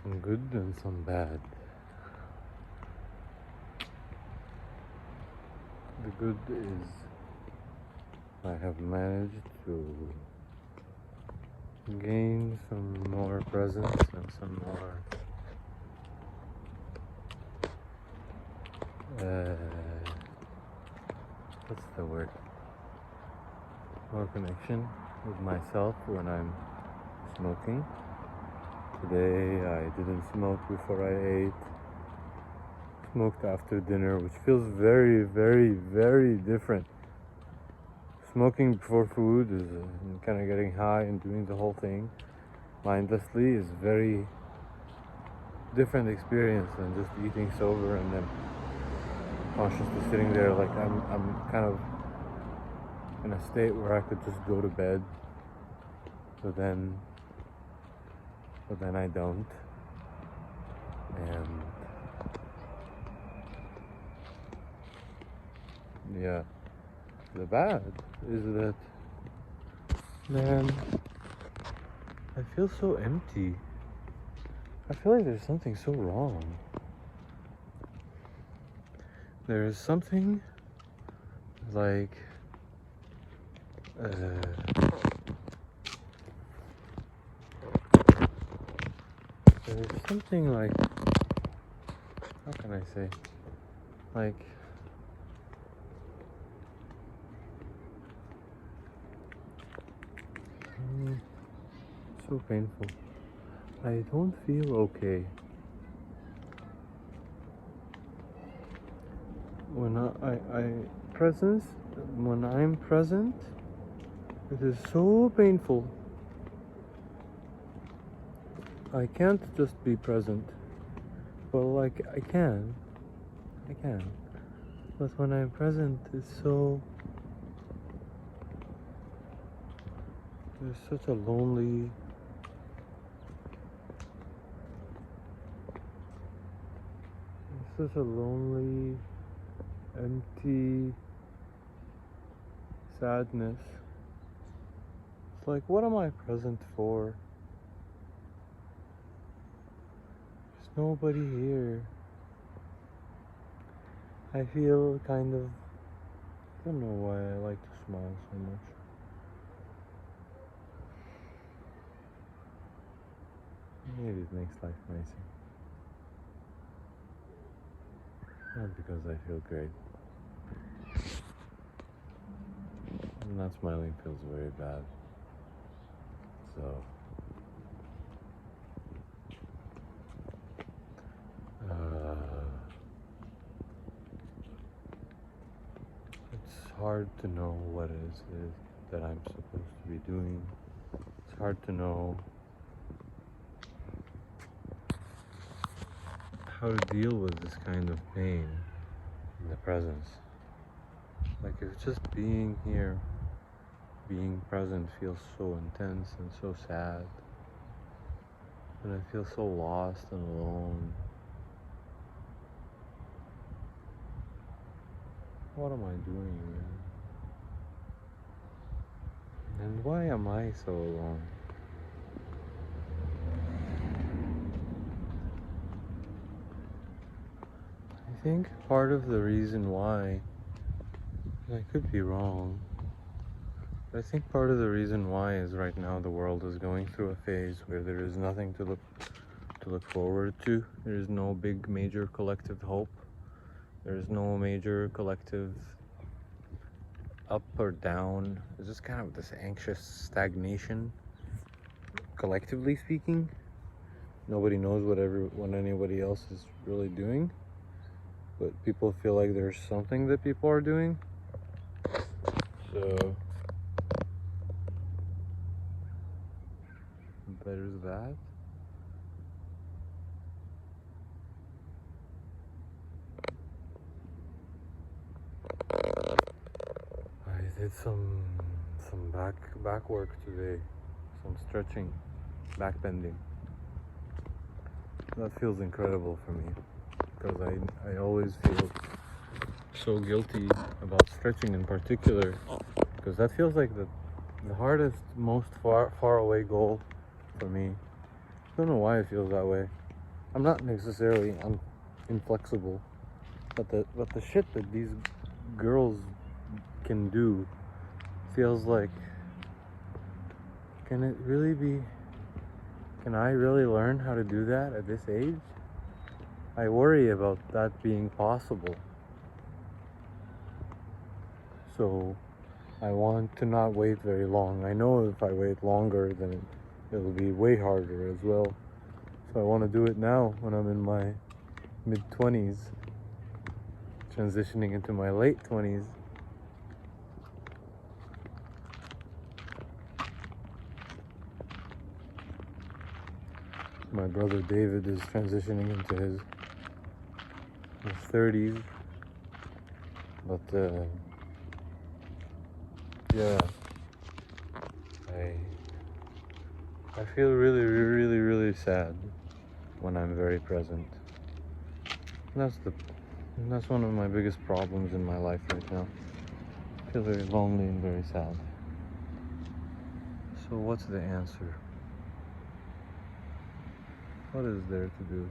some good and some bad. The good is I have managed to gain some more presence and some more what's the word? More connection with myself when I'm smoking. Today I didn't smoke before I ate. Smoked after dinner, which feels very, very, very different. Smoking before food is kind of getting high and doing the whole thing mindlessly is very different experience than just eating sober and then consciously sitting there like I'm kind of in a state where I could just go to bed, but then I don't. And yeah, the bad is that, man, I feel so empty. I feel like there's something so wrong. There's something like there's something like, how can I say, like so painful. I don't feel okay. When when I'm present, it is so painful. I can't just be present. Well, like, I can. But when I'm present, it's so... There's such a lonely... Such a lonely, empty sadness. It's like, what am I present for? There's nobody here. I feel kind of... I don't know why I like to smile so much. Maybe it makes life nicer. Not because I feel great. Not smiling feels very bad. So, it's hard to know what it is that I'm supposed to be doing. It's hard to know how to deal with this kind of pain in the presence. Like, if just being here, being present feels so intense and so sad, and I feel so lost and alone. What am I doing, man? And why am I so alone? I think part of the reason why, and I could be wrong, but I think part of the reason why is right now the world is going through a phase where there is nothing to look forward to. There is no big major collective hope. There is no major collective up or down. It's just kind of this anxious stagnation, collectively speaking. Nobody knows what anybody else is really doing, but people feel like there's something that people are doing. So there's that. I did some back work today, some stretching, back bending. That feels incredible for me, because I always feel so guilty about stretching in particular, because that feels like the hardest, most far away goal for me. I don't know why it feels that way. I'm not necessarily inflexible, but the shit that these girls can do feels like, can it really be? Can I really learn how to do that at this age? I worry about that being possible. So I want to not wait very long. I know if I wait longer, then it'll be way harder as well. So I want to do it now when I'm in my mid-20s, transitioning into my late 20s. My brother David is transitioning into his 30s. But yeah, I feel really, really, really sad when I'm very present. And that's one of my biggest problems in my life right now. I feel very lonely and very sad. So what's the answer? What is there to do?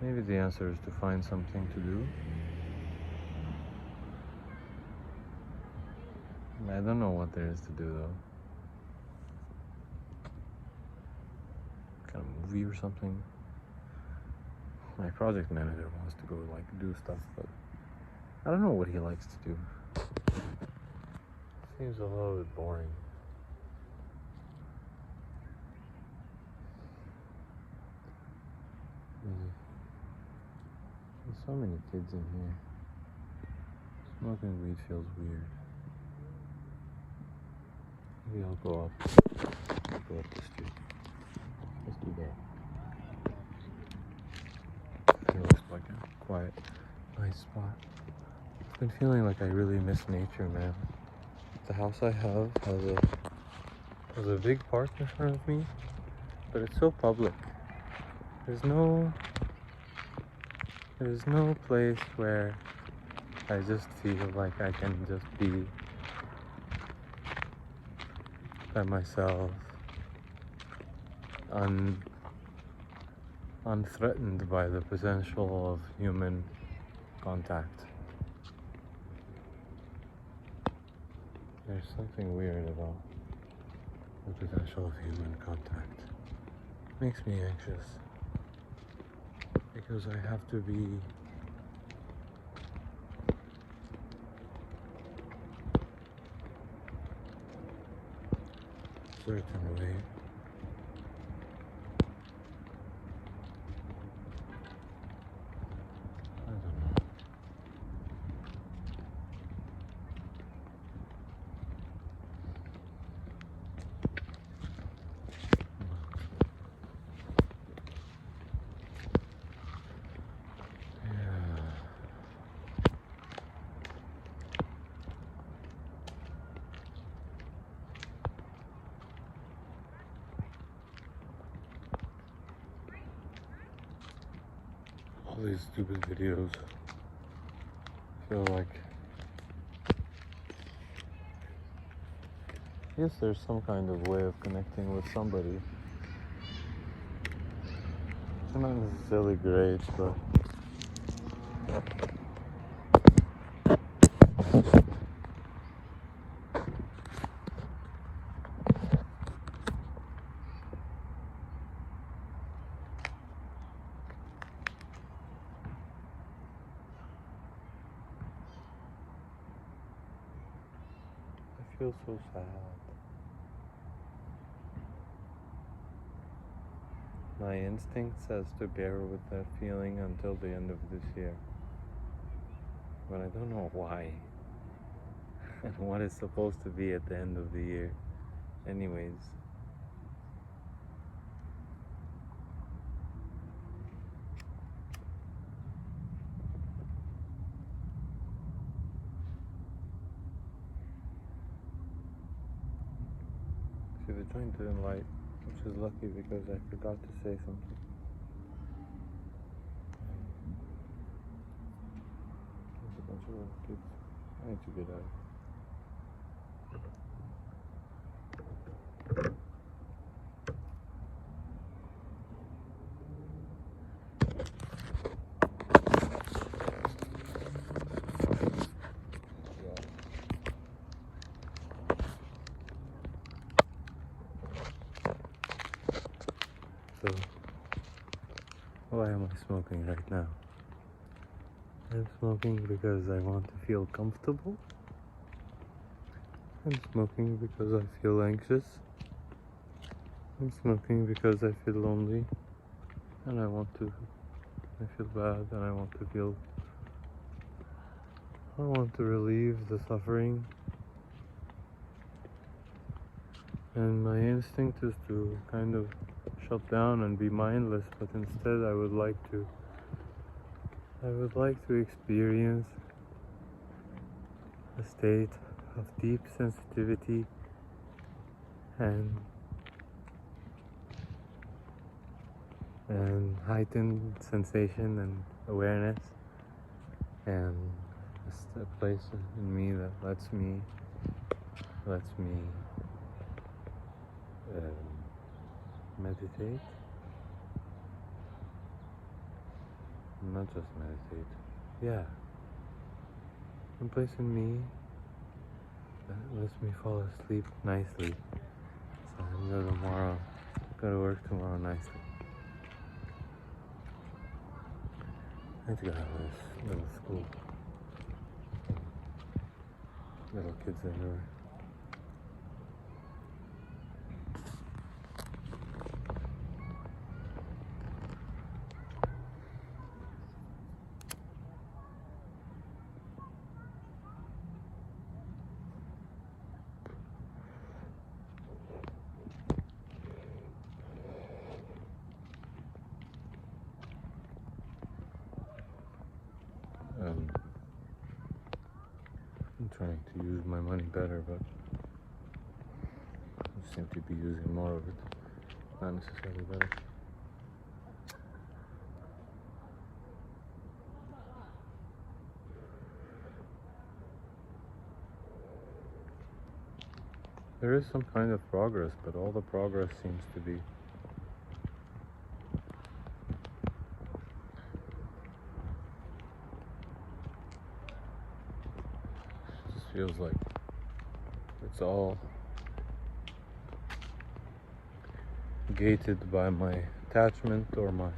Maybe the answer is to find something to do. I don't know what there is to do though. Kind of movie or something. My project manager wants to go like do stuff, but I don't know what he likes to do. Seems a little bit boring. There's so many kids in here. Smoking weed feels weird. Maybe I'll go up the street. Let's do that. It looks like a quiet, nice spot. I've been feeling like I really miss nature, man. The house I have has a big park in front of me, but it's so public. There's no place where I just feel like I can just be by myself, unthreatened by the potential of human contact. There's something weird about the potential of human contact. It makes me anxious because I have to be a certain way. I don't know. All these stupid videos feel like, yes, there's some kind of way of connecting with somebody. It's not necessarily great, but I feel so sad. My instinct says to bear with that feeling until the end of this year. But I don't know why. And what is supposed to be at the end of the year. Anyways. See, they're trying to enlight, which is lucky because I forgot to say something. There's a bunch of little kids. I need to get out. Why am I smoking right now? I'm smoking because I want to feel comfortable. I'm smoking because I feel anxious. I'm smoking because I feel lonely and I feel bad and I want to relieve the suffering. And my instinct is to kind of shut down and be mindless, but instead I would like to experience a state of deep sensitivity and heightened sensation and awareness, and just a place in me that lets me meditate. Not just meditate. Yeah. A place in me that lets me fall asleep nicely. So I can go to work tomorrow nicely. I have to go to this little school. Little kids everywhere. I'm trying to use my money better, but I seem to be using more of it. Not necessarily better. There is some kind of progress, but all the progress seems to be just feels like it's all gated by my attachment or my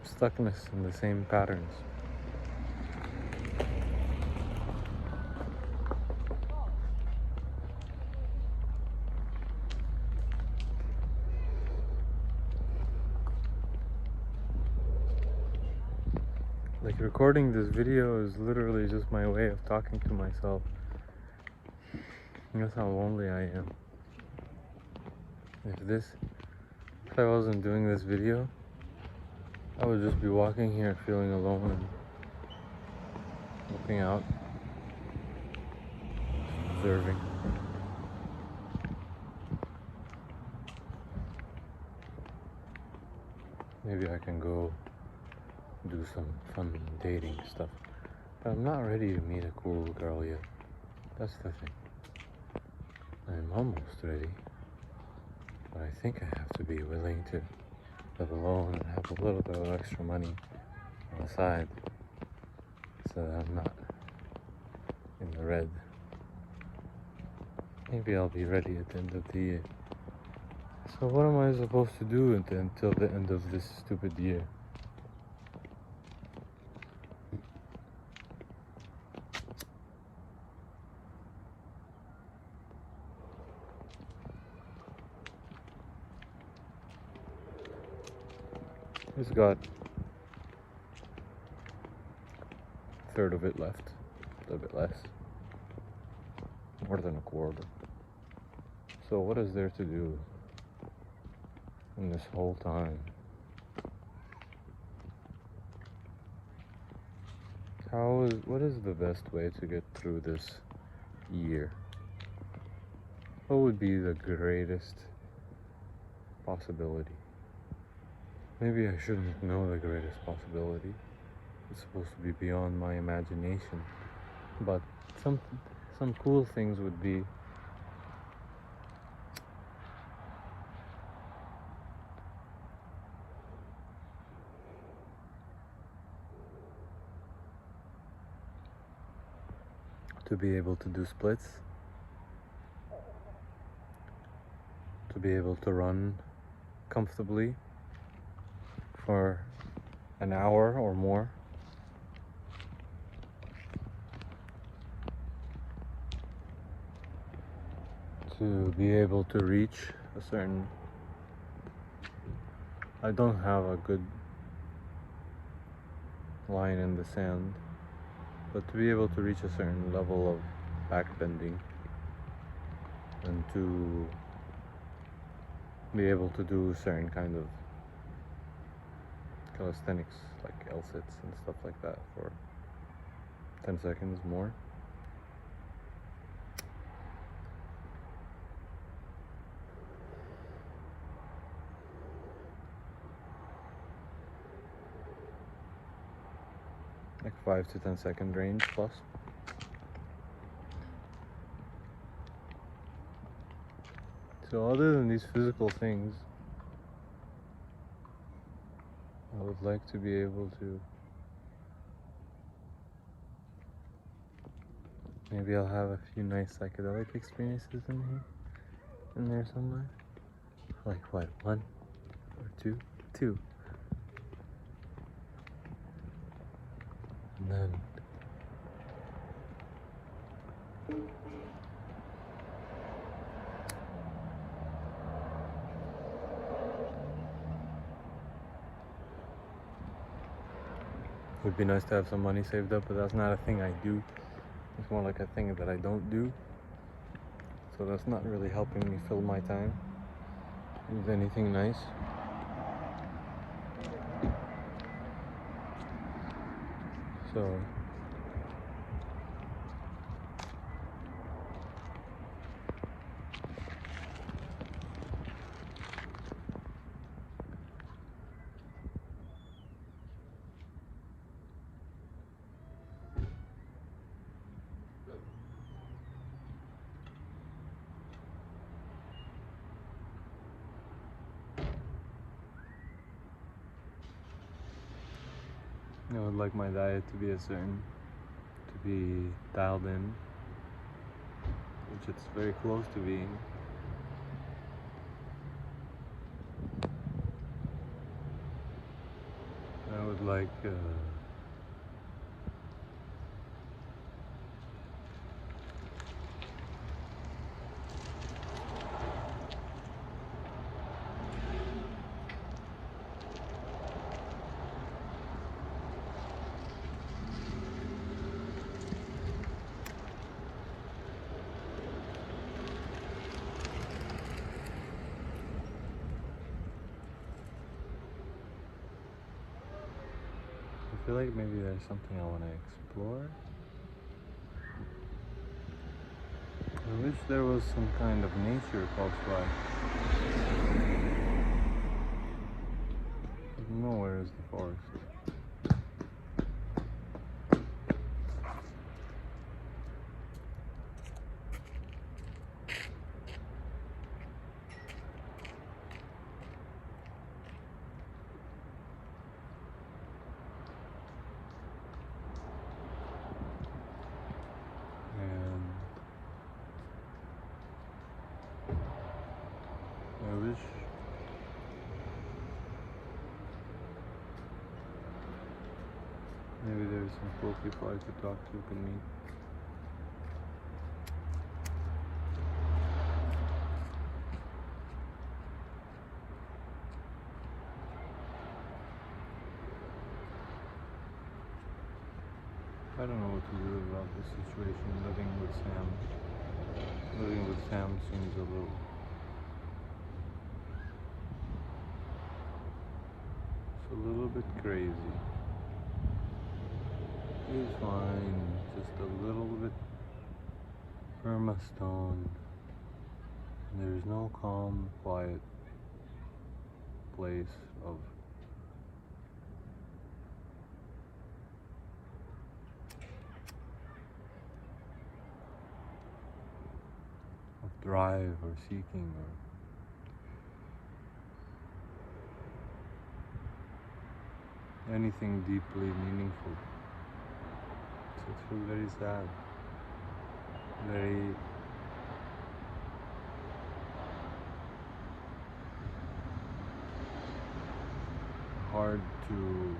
stuckness in the same patterns. Like, recording this video is literally just my way of talking to myself. That's how lonely I am. If I wasn't doing this video, I would just be walking here feeling alone and looking out, observing. Maybe I can go do some fun dating stuff. But I'm not ready to meet a cool girl yet. That's the thing. I'm almost ready. But I think I have to be willing to live alone and have a little bit of extra money on the side so that I'm not in the red. Maybe I'll be ready at the end of the year. So what am I supposed to do until the end of this stupid year? It's got a third of it left, a little bit less, more than a quarter. So what is there to do in this whole time? What is the best way to get through this year? What would be the greatest possibility? Maybe I shouldn't know the greatest possibility. It's supposed to be beyond my imagination. But some cool things would be to be able to do splits, to be able to run comfortably for an hour or more. To be able to reach a certain... I don't have a good line in the sand, but to be able to reach a certain level of back bending and to be able to do certain kind of calisthenics like L-sits and stuff like that for 10 seconds more. Like 5 to 10 second range plus. So other than these physical things, I would like to be able to... Maybe I'll have a few nice psychedelic experiences in there somewhere. Like what, 1 or 2? 2. And then it would be nice to have some money saved up, but that's not a thing I do. It's more like a thing that I don't do. So that's not really helping me fill my time with anything nice. So I would like my diet to be to be dialed in, which it's very close to being. I would like I feel like maybe there's something I want to explore. I wish there was some kind of nature close by. Nowhere is the forest. I wish maybe there's some cool people I could talk to, could meet. I don't know what to do about this situation, living with Sam. Living with Sam seems a little... It's a little bit crazy. He's fine, just a little bit perma-stoned. There's no calm, quiet place of drive or seeking or anything deeply meaningful. So it feels very sad, very hard to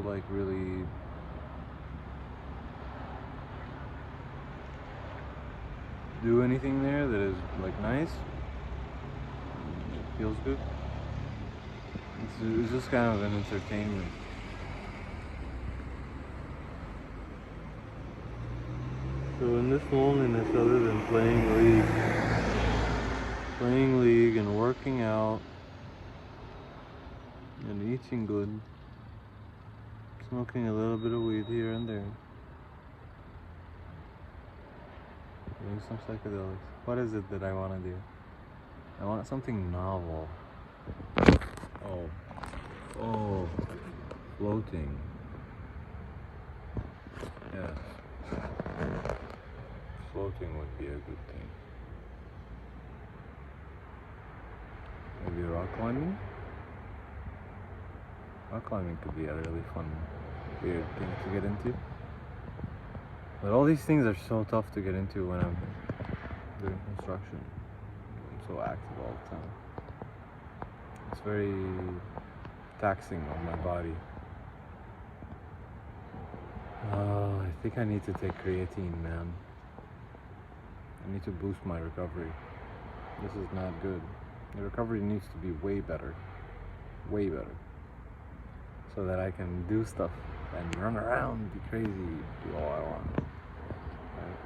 like really do anything there that is like nice. It feels good. It's just kind of an entertainment. So in this loneliness, other than playing league and working out and eating good, smoking a little bit of weed here and there, doing some psychedelics. What is it that I want to do? I want something novel. Oh, floating. Yes. Floating would be a good thing. Maybe rock climbing? Rock climbing could be a really fun, weird thing to get into. But all these things are so tough to get into when I'm doing construction. I'm so active all the time. It's very taxing on my body. I think I need to take creatine, man. I need to boost my recovery. This is not good. The recovery needs to be way better. Way better. So that I can do stuff and run around, be crazy, do all I want. Right?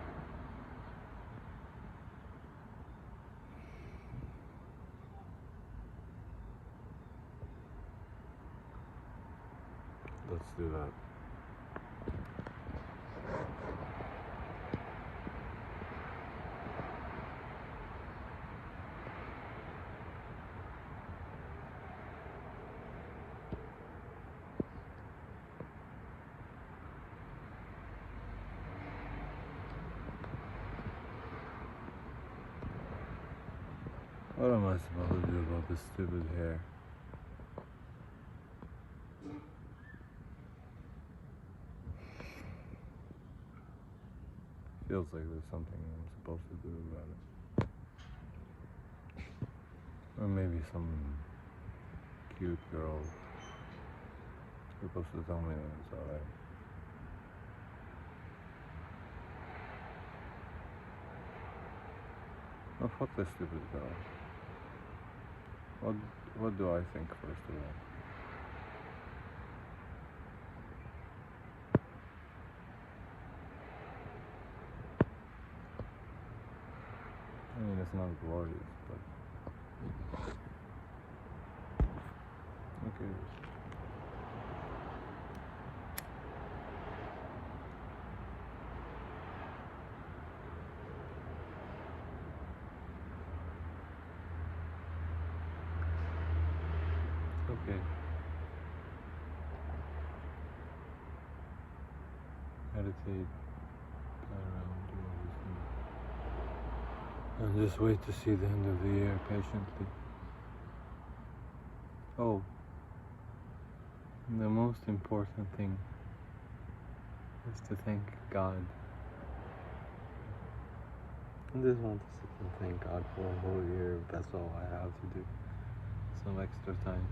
Let's do that. What am I supposed to do about this stupid hair? Feels like there's something I'm supposed to do about it. Or maybe some cute girl is supposed to tell me that it's alright. Oh, fuck this stupid girl. What do I think, first of all? I mean, it's not glorious, but... Okay. Okay. Meditate, play around, do all these things. And just wait to see the end of the year patiently. Oh, the most important thing is to thank God. I just want to sit and thank God for a whole year. That's all I have to do. Some extra time.